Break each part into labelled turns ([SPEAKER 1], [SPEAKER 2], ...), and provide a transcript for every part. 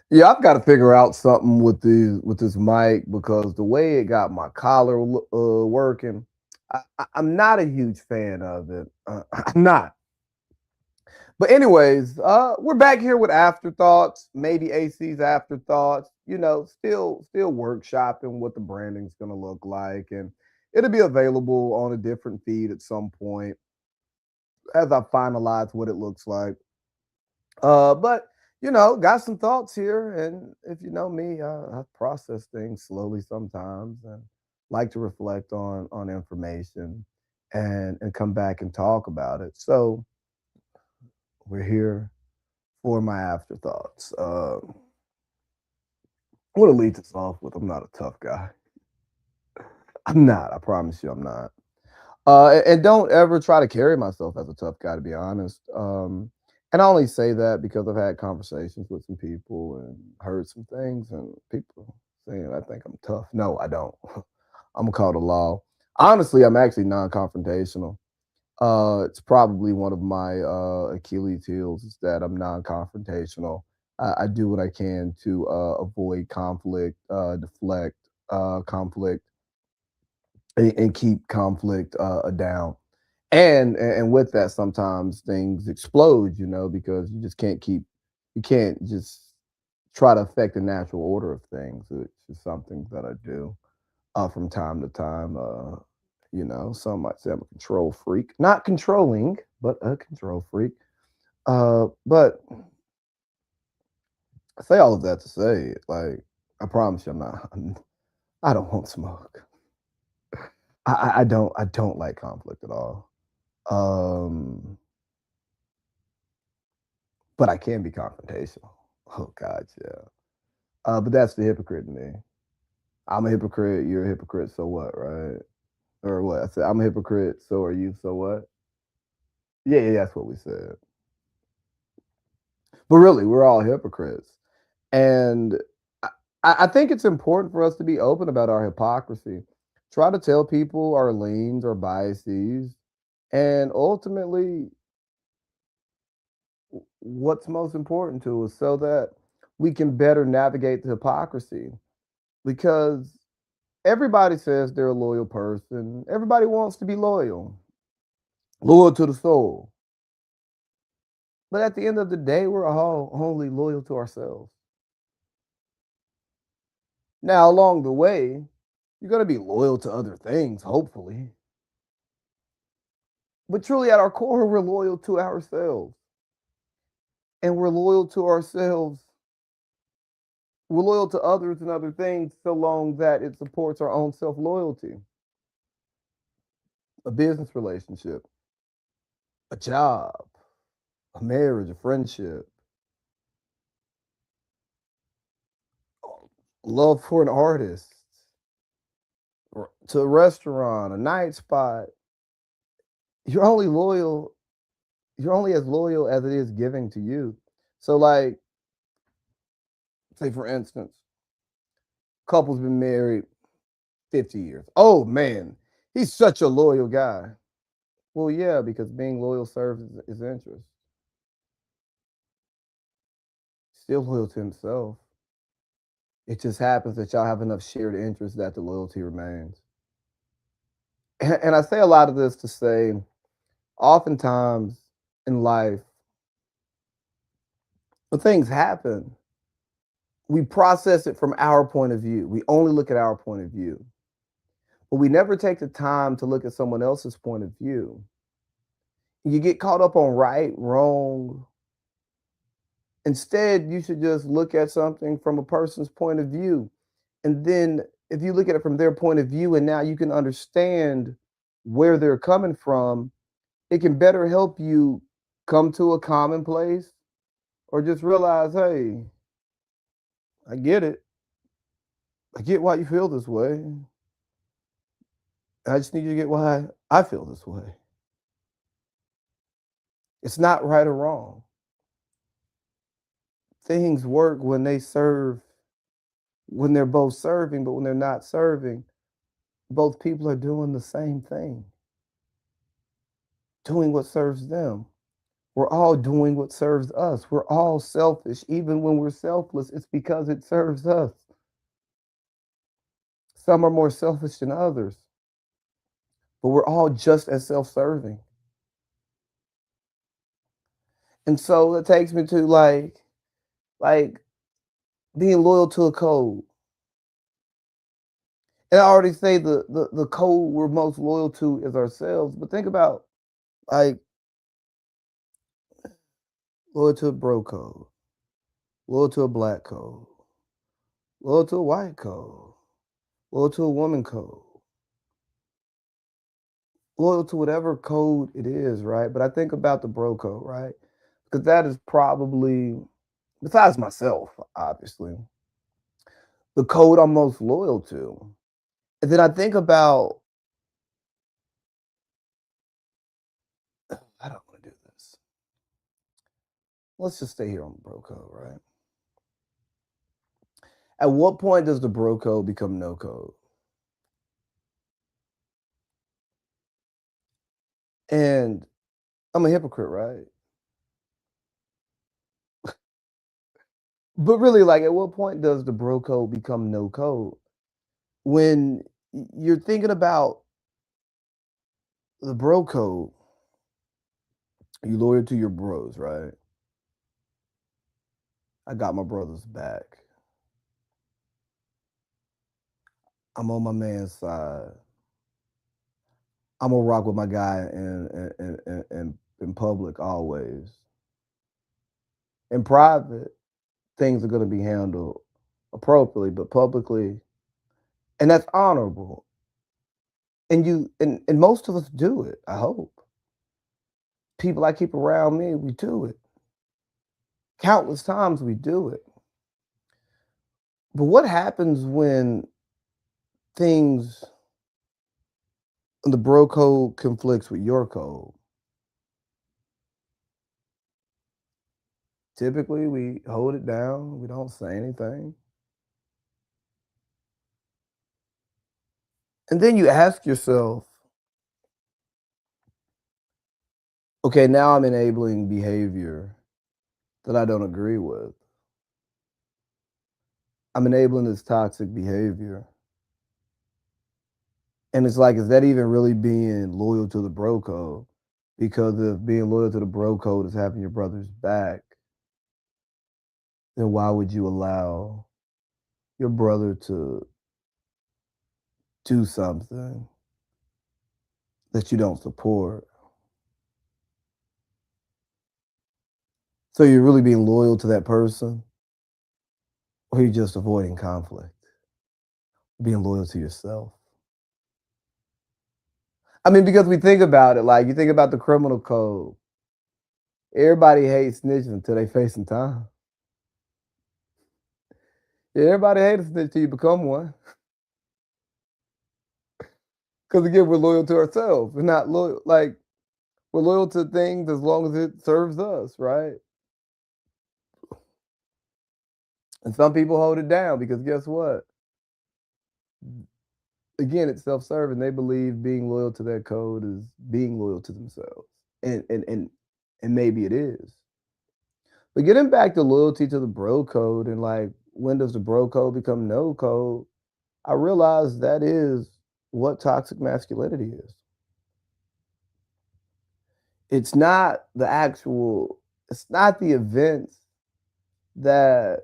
[SPEAKER 1] Yeah, I've got to figure out something with this mic because the way it got my collar working, I'm not a huge fan of it. I'm not. But anyways, we're back here with afterthoughts, maybe AC's afterthoughts. You know, still workshopping what the branding's gonna look like, and it'll be available on a different feed at some point as I finalize what it looks like. But got some thoughts here, and if you know me, I process things slowly sometimes, and like to reflect on information, and come back and talk about it. So we're here for my afterthoughts. I want to lead this off with I'm not a tough guy. I'm not. I promise you, I'm not. And don't ever try to carry myself as a tough guy, to be honest. And I only say that because I've had conversations with some people and heard some things, and people saying I think I'm tough. No, I don't. I'm gonna call the law. Honestly, I'm actually non-confrontational. It's probably one of my Achilles heels is that I'm non-confrontational. I do what I can to avoid conflict, deflect conflict, and keep conflict down. And with that, sometimes things explode, because you can't just try to affect the natural order of things. It's just something that I do from time to time. Some might say I'm a control freak, not controlling, but a control freak. But I say all of that to say, like, I promise you, I'm not. I don't want smoke. I don't like conflict at all. Um, but I can be confrontational. Oh God, yeah. But that's the hypocrite in me. I'm a hypocrite. You're a hypocrite. So what, right? Or what? I said I'm a hypocrite. So are you. So what? Yeah, yeah, that's what we said. But really, we're all hypocrites, and I, I think it's important for us to be open about our hypocrisy. Try to tell people our leans, our biases, and ultimately what's most important to us so that we can better navigate the hypocrisy. Because everybody says they're a loyal person, everybody wants to be loyal to the soul. But at the end of the day, we're all only loyal to ourselves. Now, along the way, you're going to be loyal to other things, hopefully. But truly, at our core, we're loyal to ourselves. And we're loyal to ourselves. We're loyal to others and other things so long that it supports our own self loyalty. A business relationship, a job, a marriage, a friendship, love for an artist, to a restaurant, a night spot. You're only loyal. You're only as loyal as it is giving to you. So, like, say for instance, couple's been married 50 years. Oh man, he's such a loyal guy. Well, yeah, because being loyal serves his interest. Still loyal to himself. It just happens that y'all have enough shared interests that the loyalty remains. And I say a lot of this to say, oftentimes in life, when things happen, we process it from our point of view. We only look at our point of view, but we never take the time to look at someone else's point of view. You get caught up on right, wrong. Instead, you should just look at something from a person's point of view. And then if you look at it from their point of view and now you can understand where they're coming from, it can better help you come to a common place or just realize, hey, I get it. I get why you feel this way. I just need you to get why I feel this way. It's not right or wrong. Things work when they serve, when they're both serving, but when they're not serving, both people are doing the same thing, doing what serves them. We're all doing what serves us. We're all selfish. Even when we're selfless, it's because it serves us. Some are more selfish than others, but we're all just as self-serving. And so that takes me to like being loyal to a code. And I already say the code we're most loyal to is ourselves. But think about like loyal to a bro code, loyal to a black code, loyal to a white code, loyal to a woman code, loyal to whatever code it is, right? But I think about the bro code, right? Because that is probably, besides myself, obviously, the code I'm most loyal to. And then I think about, I don't want to do this. Let's just stay here on the bro code, right? At what point does the bro code become no code? And I'm a hypocrite, right? But really, like, at what point does the bro code become no code? When you're thinking about the bro code, you loyal to your bros, right? I got my brother's back. I'm on my man's side. I'm gonna rock with my guy in public always. In private, things are gonna be handled appropriately, but publicly, and that's honorable. And most of us do it, I hope. People I keep around me, we do it. Countless times we do it. But what happens when things the bro code conflicts with your code? Typically, we hold it down, we don't say anything. And then you ask yourself, okay, now I'm enabling behavior that I don't agree with. I'm enabling this toxic behavior. And it's like, is that even really being loyal to the bro code? Because if being loyal to the bro code is having your brother's back, then why would you allow your brother to do something that you don't support? So you're really being loyal to that person, or you're just avoiding conflict, being loyal to yourself. I mean, because we think about it, like you think about the criminal code. Everybody hates snitching until they facing time. Yeah, everybody hates a snitch till you become one. Because again, we're loyal to ourselves. We're not loyal, like we're loyal to things as long as it serves us, right? And some people hold it down because guess what? Again, it's self-serving. They believe being loyal to that code is being loyal to themselves. And maybe it is. But getting back to loyalty to the bro code and like when does the bro code become no code? I realize that is what toxic masculinity is. It's not the actual, it's not the events that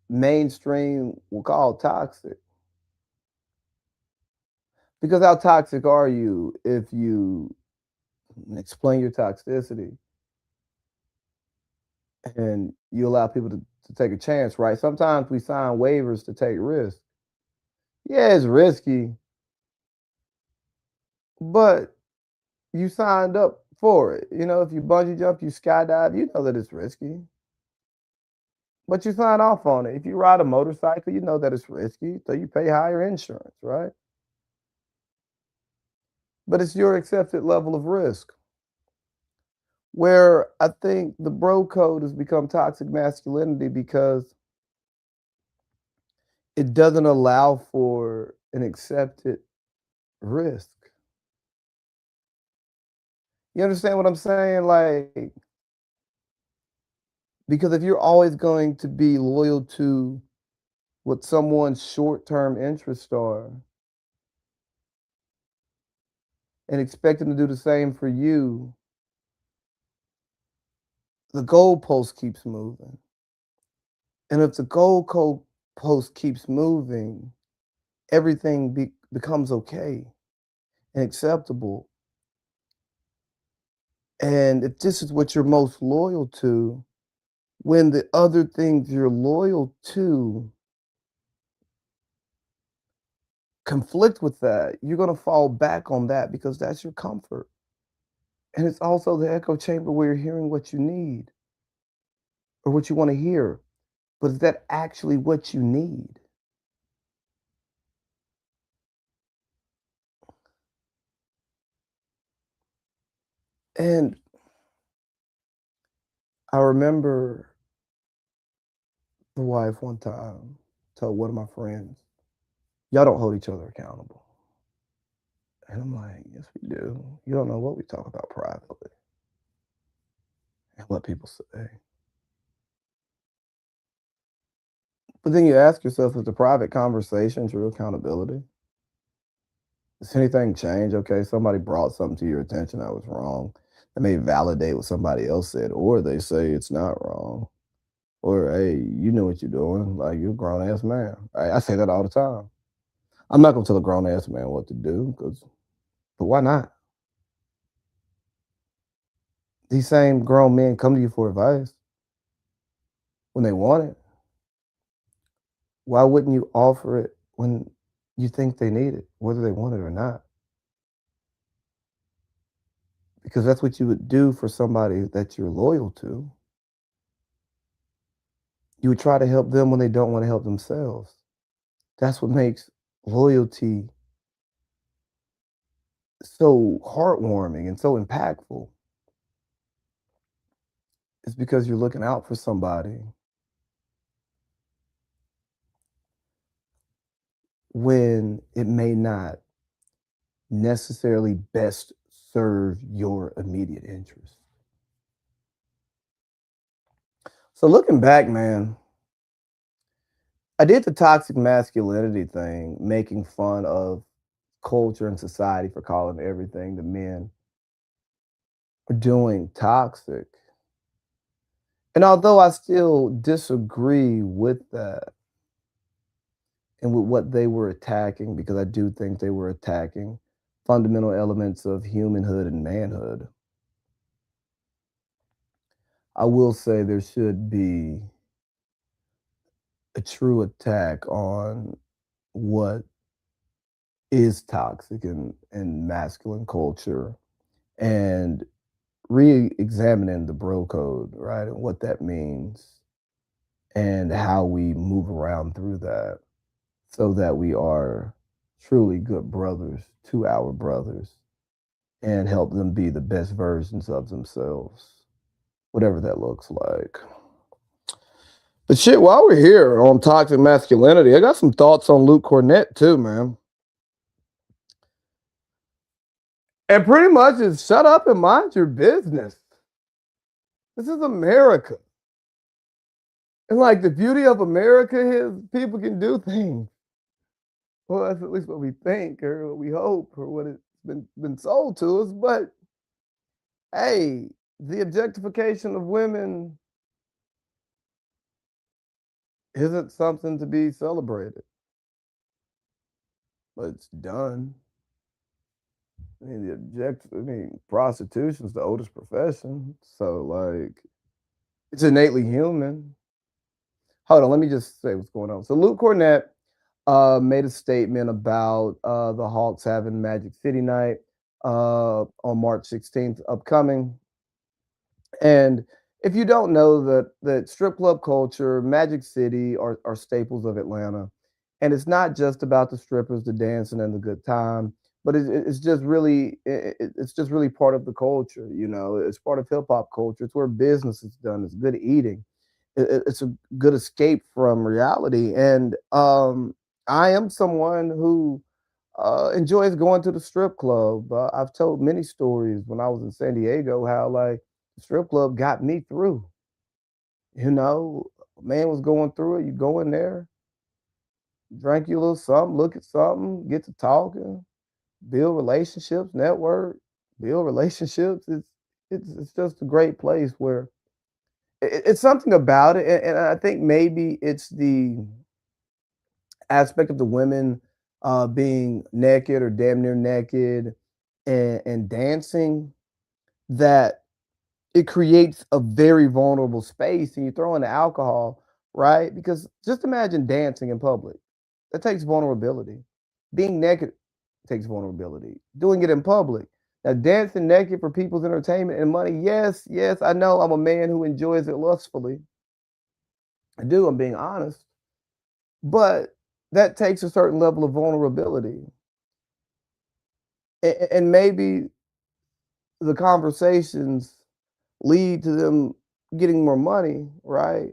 [SPEAKER 1] mainstream will call toxic. Because how toxic are you if you explain your toxicity and you allow people to take a chance, right? Sometimes we sign waivers to take risks. Yeah, it's risky, but you signed up for it. You know, if you bungee jump, you skydive, you know that it's risky, but you sign off on it. If you ride a motorcycle, you know that it's risky, so you pay higher insurance, right? But it's your accepted level of risk. Where I think the bro code has become toxic masculinity because it doesn't allow for an accepted risk. You understand what I'm saying? Like, Because if you're always going to be loyal to what someone's short-term interests are and expect them to do the same for you, the goalpost keeps moving. And if the goalpost keeps moving, everything becomes okay and acceptable. And if this is what you're most loyal to, when the other things you're loyal to conflict with that, you're going to fall back on that because that's your comfort. And it's also the echo chamber where you're hearing what you need or what you want to hear. But is that actually what you need? And I remember the wife one time told one of my friends, y'all don't hold each other accountable. And I'm like, yes, we do. You don't know what we talk about privately and what people say. But then you ask yourself, is the private conversation true accountability? Does anything change? Okay, somebody brought something to your attention that was wrong. They may validate what somebody else said, or they say it's not wrong. Or, hey, you know what you're doing. Like, you're a grown ass man. I say that all the time. I'm not going to tell a grown ass man what to do, but why not? These same grown men come to you for advice when they want it. Why wouldn't you offer it when you think they need it, whether they want it or not? Because that's what you would do for somebody that you're loyal to. You would try to help them when they don't want to help themselves. That's what makes loyalty so heartwarming and so impactful. It's because you're looking out for somebody when it may not necessarily best serve your immediate interest. So looking back, man, I did the toxic masculinity thing, making fun of culture and society for calling everything that men are doing toxic. And although I still disagree with that and with what they were attacking, because I do think they were attacking fundamental elements of humanhood and manhood, I will say there should be a true attack on what is toxic and masculine culture and re-examining the bro code, right? And what that means and how we move around through that so that we are truly good brothers to our brothers and help them be the best versions of themselves, whatever that looks like. But shit, while we're here on toxic masculinity, I got some thoughts on Luke Kornet too, man. And pretty much is shut up and mind your business. This is America. And like the beauty of America is people can do things. Well, that's at least what we think or what we hope or what it's been sold to us. But hey, the objectification of women isn't something to be celebrated, but it's done. Prostitution's the oldest profession. So like it's innately human. Hold on, let me just say what's going on. So Luke Kornet made a statement about the Hawks having Magic City night on March 16th upcoming. And if you don't know that strip club culture, Magic City are staples of Atlanta. And it's not just about the strippers, the dancing, and the good time, but it's just really it's just really part of the culture. You know, it's part of hip hop culture. It's where business is done. It's good eating. It's a good escape from reality. And I am someone who enjoys going to the strip club. I've told many stories when I was in San Diego how like the strip club got me through. You know, a man was going through it. You go in there, drink you a little something, look at something, get to talking, build relationships, network, build relationships. It's just a great place where it's something about it, and I think maybe it's the aspect of the women being naked or damn near naked and dancing that it creates a very vulnerable space, and you throw in the alcohol, right? Because just imagine dancing in public. That takes vulnerability. Being naked takes vulnerability. Doing it in public. Now, dancing naked for people's entertainment and money, yes, yes, I know I'm a man who enjoys it lustfully. I do, I'm being honest. But that takes a certain level of vulnerability. And maybe the conversations lead to them getting more money, right?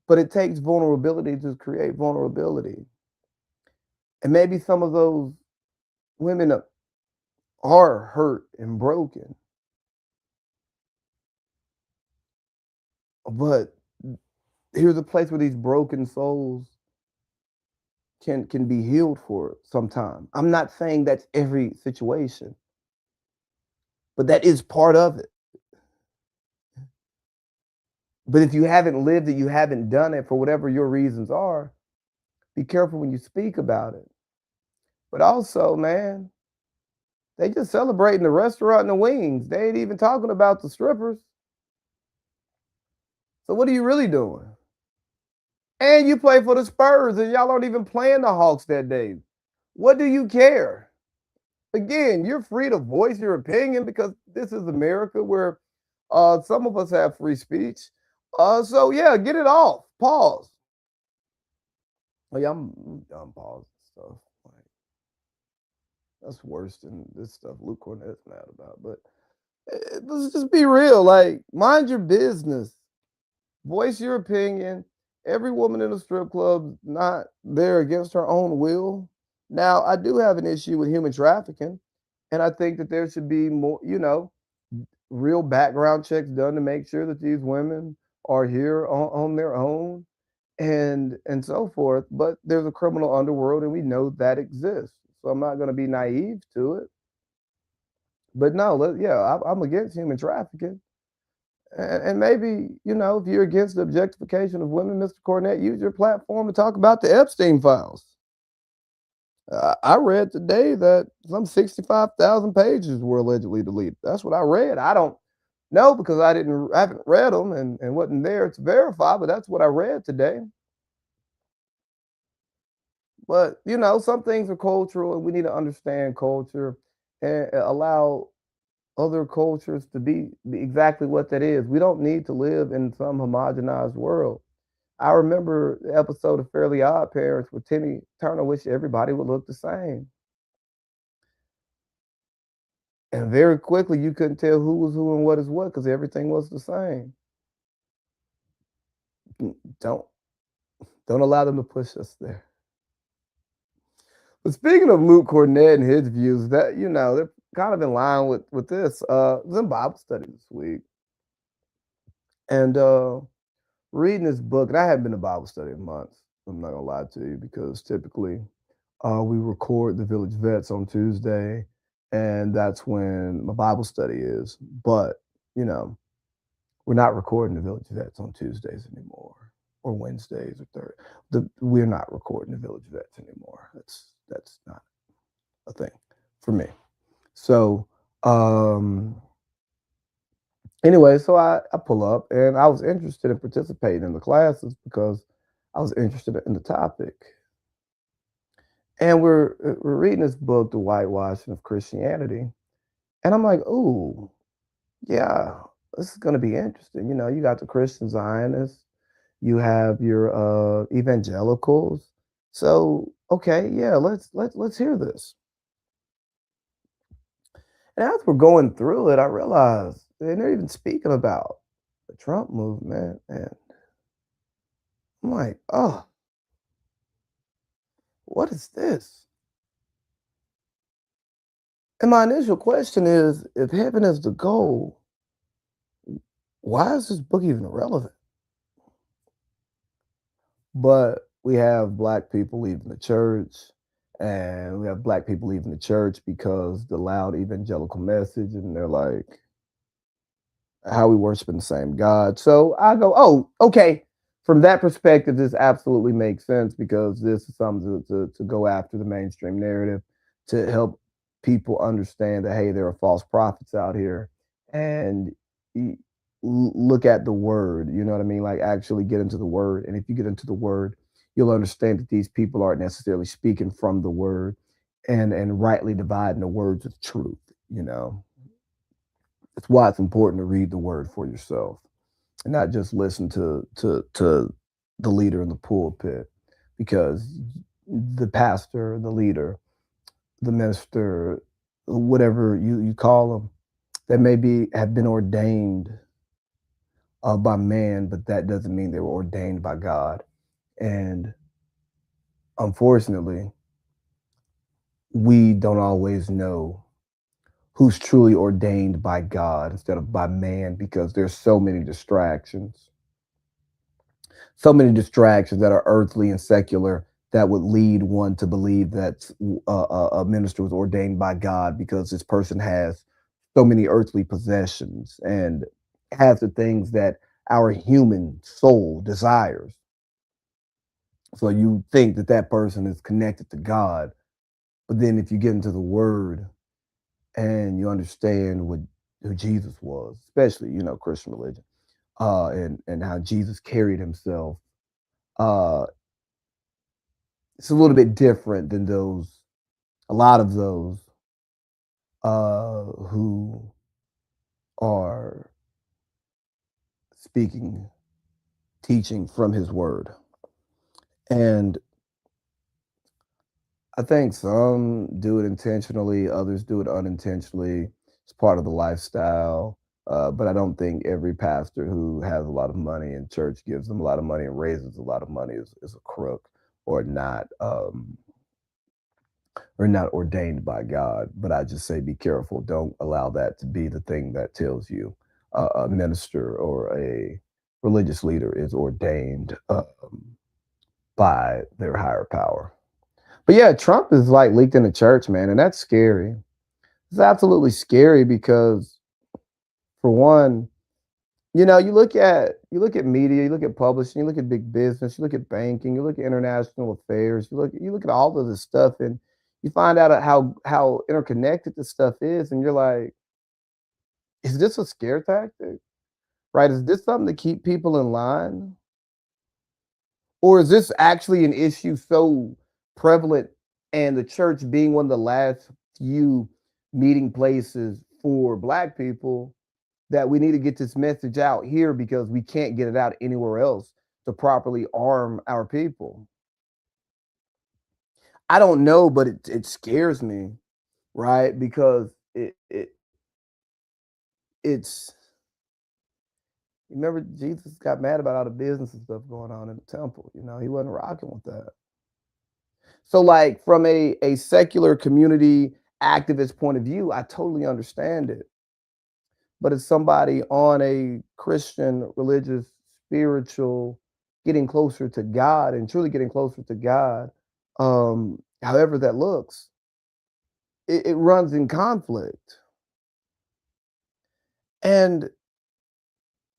[SPEAKER 1] But it takes vulnerability to create vulnerability. And maybe some of those women are hurt and broken, but here's a place where these broken souls can be healed for some time. I'm not saying that's every situation, but that is part of it. But if you haven't lived it, you haven't done it for whatever your reasons are, be careful when you speak about it. But also, man, they just celebrating the restaurant and the wings. They ain't even talking about the strippers. So what are you really doing? And you play for the Spurs and y'all aren't even playing the Hawks that day. What do you care? Again, you're free to voice your opinion because this is America where some of us have free speech. So yeah, get it off. Pause. Oh yeah, I'm done pause stuff. Like, that's worse than this stuff Luke Kornet's mad about. But let's just be real. Like, mind your business. Voice your opinion. Every woman in a strip club not there against her own will. Now, I do have an issue with human trafficking, and I think that there should be more, real background checks done to make sure that these women are here on their own and so forth. But there's a criminal underworld, and we know that exists. So I'm not going to be naive to it. But no, I'm against human trafficking. And maybe, if you're against the objectification of women, Mr. Kornet, use your platform to talk about the Epstein files. I read today that some 65,000 pages were allegedly deleted. That's what I read. I don't know because I haven't read them and wasn't there to verify, but that's what I read today. But, some things are cultural and we need to understand culture and allow other cultures to be exactly what that is. We don't need to live in some homogenized world. I remember the episode of Fairly Odd Parents where Timmy Turner wished everybody would look the same. And very quickly, you couldn't tell who was who and what is what because everything was the same. Don't don't allow them to push us there. But speaking of Luke Kornet and his views, that they're kind of in line with this. I was in Bible study this week, and reading this book, and I haven't been to Bible study in months. I'm not gonna lie to you because typically we record the Village Vets on Tuesday, and that's when my Bible study is. But you know, we're not recording the Village Vets on Tuesdays anymore, or Wednesdays or we're not recording the Village Vets anymore. That's not a thing for me. So anyway, so I pull up and I was interested in participating in the classes because I was interested in the topic. And we're reading this book, The Whitewashing of Christianity. And I'm like, ooh, yeah, this is gonna be interesting. You got the Christian Zionists, you have your evangelicals. So okay, yeah, let's hear this. And as we're going through it, I realized and they're even speaking about the Trump movement. And I'm like, oh, what is this? And my initial question is if heaven is the goal, why is this book even relevant? But we have black people leaving the church, and we have black people leaving the church because the loud evangelical message, and they're like, how we worshiping the same God. So I go, oh, okay. From that perspective, this absolutely makes sense because this is something to go after the mainstream narrative to help people understand that, hey, there are false prophets out here. And look at the word, you know what I mean? Like actually get into the word. And if you get into the word, you'll understand that these people aren't necessarily speaking from the word and rightly dividing the words of truth, you know. That's why it's important to read the word for yourself and not just listen to the leader in the pulpit, because the pastor, the leader, the minister, whatever you call them, that maybe have been ordained by man, but that doesn't mean they were ordained by God. And unfortunately, we don't always know who's truly ordained by God instead of by man because there's so many distractions. So many distractions that are earthly and secular that would lead one to believe that a minister was ordained by God because this person has so many earthly possessions and has the things that our human soul desires. So you think that that person is connected to God, but then if you get into the Word and you understand what who Jesus was, especially Christian religion, and how Jesus carried himself, uh, it's a little bit different than a lot of those who are speaking, teaching from his word. And I think some do it intentionally, others do it unintentionally. It's part of the lifestyle. But I don't think every pastor who has a lot of money and church gives them a lot of money and raises a lot of money is a crook or not. Or not ordained by God. But I just say be careful. Don't allow that to be the thing that tells you a minister or a religious leader is ordained by their higher power. But yeah, Trump is like leaked in the church, man, and that's scary. It's absolutely scary because, for one, you look at media, you look at publishing, you look at big business, you look at banking, you look at international affairs, you look at all of this stuff, and you find out how interconnected this stuff is, and you're like, is this a scare tactic? Right? Is this something to keep people in line? Or is this actually an issue so prevalent and the church being one of the last few meeting places for black people that we need to get this message out here because we can't get it out anywhere else to properly arm our people? I don't know, but it scares me, right? Because it's remember Jesus got mad about all the business and stuff going on in the temple. He wasn't rocking with that. So, like from a secular community activist point of view, I totally understand it. But as somebody on a Christian, religious, spiritual, getting closer to God and truly getting closer to God, however that looks, it runs in conflict. And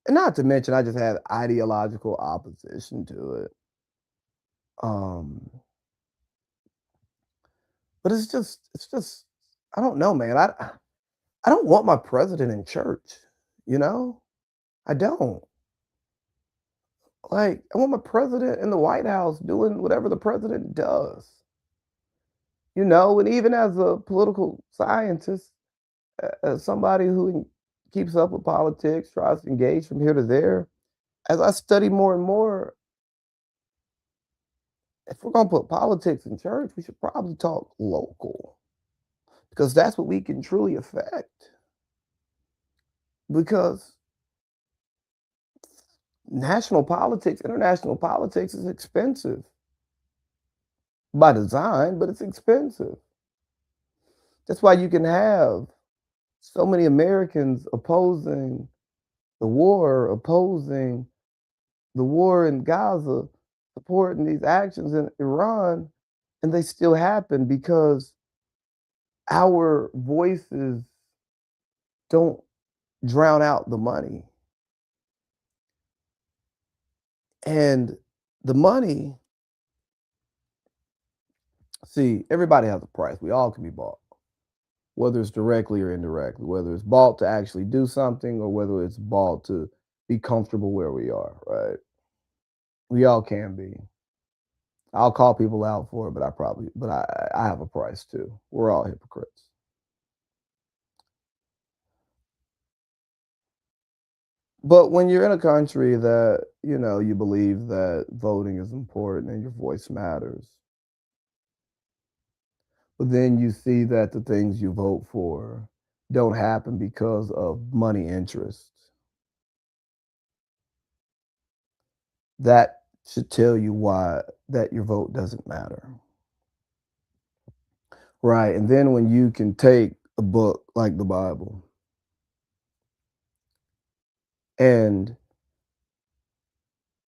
[SPEAKER 1] not to mention, I just have ideological opposition to it. Um, but it's just, I don't know, man. I don't want my president in church, you know? I don't. Like, I want my president in the White House doing whatever the president does, And even as a political scientist, as somebody who keeps up with politics, tries to engage from here to there, as I study more and more, if we're going to put politics in church, we should probably talk local because that's what we can truly affect. Because national politics, international politics is expensive by design, but it's expensive. That's why you can have so many Americans opposing the war in Gaza supporting these actions in Iran, and they still happen because our voices don't drown out the money. And the money, see, everybody has a price. We all can be bought, whether it's directly or indirectly, whether it's bought to actually do something or whether it's bought to be comfortable where we are, right? We all can be. I'll call people out for it, but I have a price too. We're all hypocrites. But when you're in a country that, you believe that voting is important and your voice matters, but then you see that the things you vote for don't happen because of money interests, that should tell you why that your vote doesn't matter. Right. And then when you can take a book like the Bible and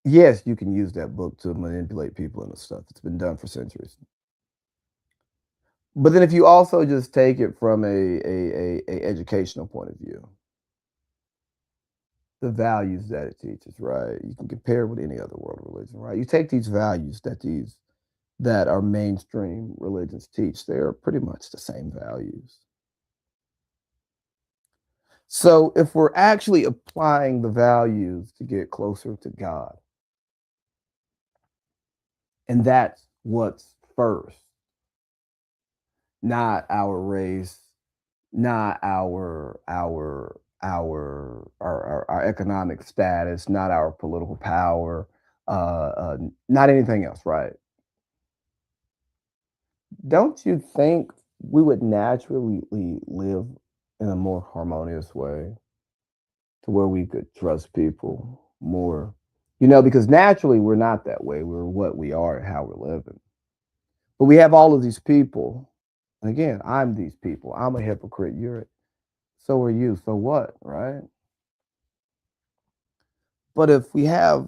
[SPEAKER 1] yes, you can use that book to manipulate people and stuff. It's been done for centuries. But then if you also just take it from a educational point of view, the values that it teaches, right? You can compare it with any other world religion, right? You take these values that our mainstream religions teach, they're pretty much the same values. So if we're actually applying the values to get closer to God, and that's what's first, not our race, not our economic status, not our political power, not anything else, right? Don't you think we would naturally live in a more harmonious way to where we could trust people more? Because naturally we're not that way. We're what we are and how we're living. But we have all of these people. And again, I'm these people. I'm a hypocrite. So are you. So what, right? But if we have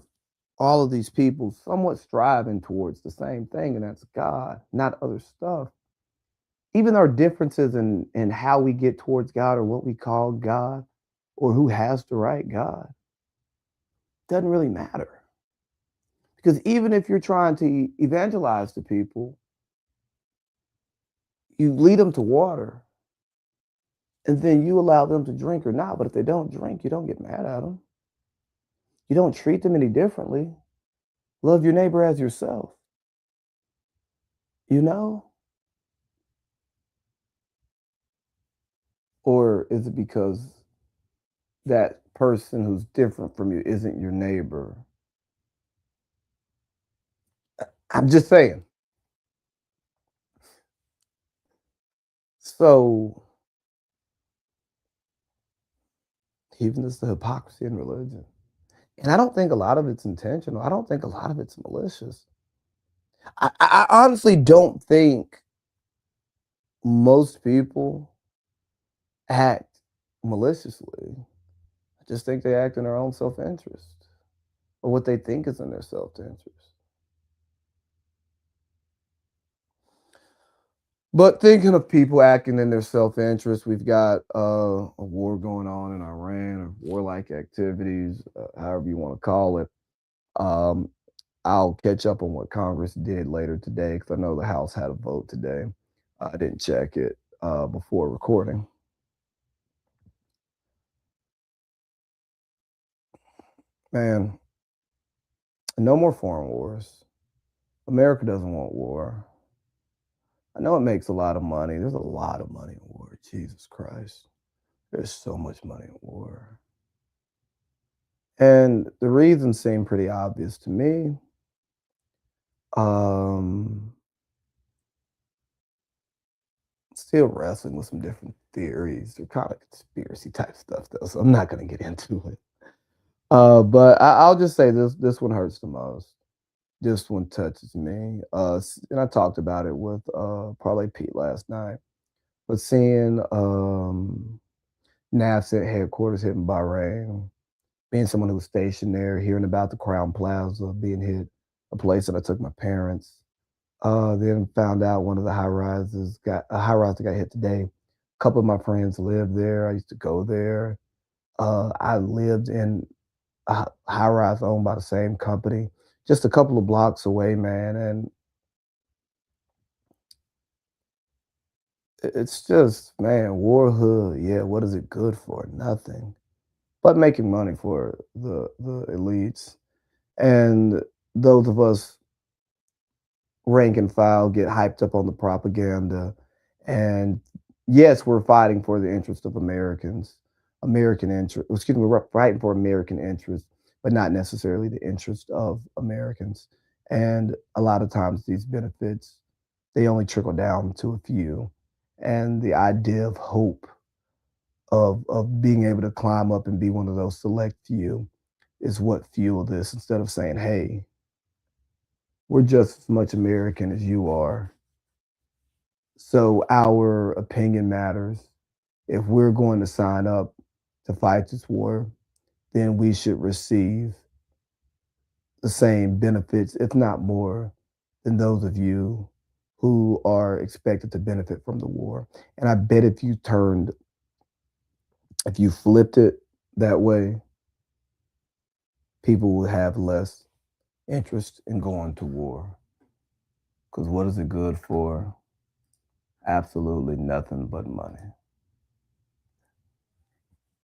[SPEAKER 1] all of these people somewhat striving towards the same thing, and that's God, not other stuff, even our differences in how we get towards God or what we call God or who has the right God doesn't really matter. Because even if you're trying to evangelize to people, you lead them to water and then you allow them to drink or not. But if they don't drink, you don't get mad at them. You don't treat them any differently. Love your neighbor as yourself, you know? Or is it because that person who's different from you isn't your neighbor? I'm just saying. So even it's the hypocrisy in religion. And I don't think a lot of it's intentional. I don't think a lot of it's malicious. I honestly don't think most people act maliciously. I just think they act in their own self interest or what they think is in their self interest. But thinking of people acting in their self interest, we've got a war going on in Iran, or warlike activities, however you want to call it. Um, I'll catch up on what Congress did later today because I know the House had a vote today. I didn't check it before recording. Man, no more foreign wars. America doesn't want war. I know it makes a lot of money. There's a lot of money in war. Jesus Christ. There's so much money in war. And the reasons seem pretty obvious to me. Um, Still wrestling with some different theories. They're kind of conspiracy type stuff, though, so I'm not going to get into it. But I'll just say this one hurts the most. This one touches me. And I talked about it with Parlay Pete last night. But seeing NAVCENT headquarters hit in Bahrain, being someone who was stationed there, hearing about the Crown Plaza being hit, a place that I took my parents. Then found out one of the high rise that got hit today. A couple of my friends lived there. I used to go there. I lived in a high rise owned by the same company, just a couple of blocks away, man. And it's just, man, war hood. Yeah, what is it good for? Nothing but making money for the elites. And those of us rank and file get hyped up on the propaganda. And yes, we're fighting for the interest of Americans, American interest. Excuse me, we're fighting for American interest, but not necessarily the interest of Americans. And a lot of times, these benefits they only trickle down to a few. And the idea of hope of being able to climb up and be one of those select few is what fuel this. Instead of saying, "Hey, we're just as much American as you are. So our opinion matters. If we're going to sign up to fight this war, then we should receive the same benefits, if not more, than those of you who are expected to benefit from the war." And I bet if you flipped it that way, people would have less interest in going to war. Because what is it good for? Absolutely nothing but money.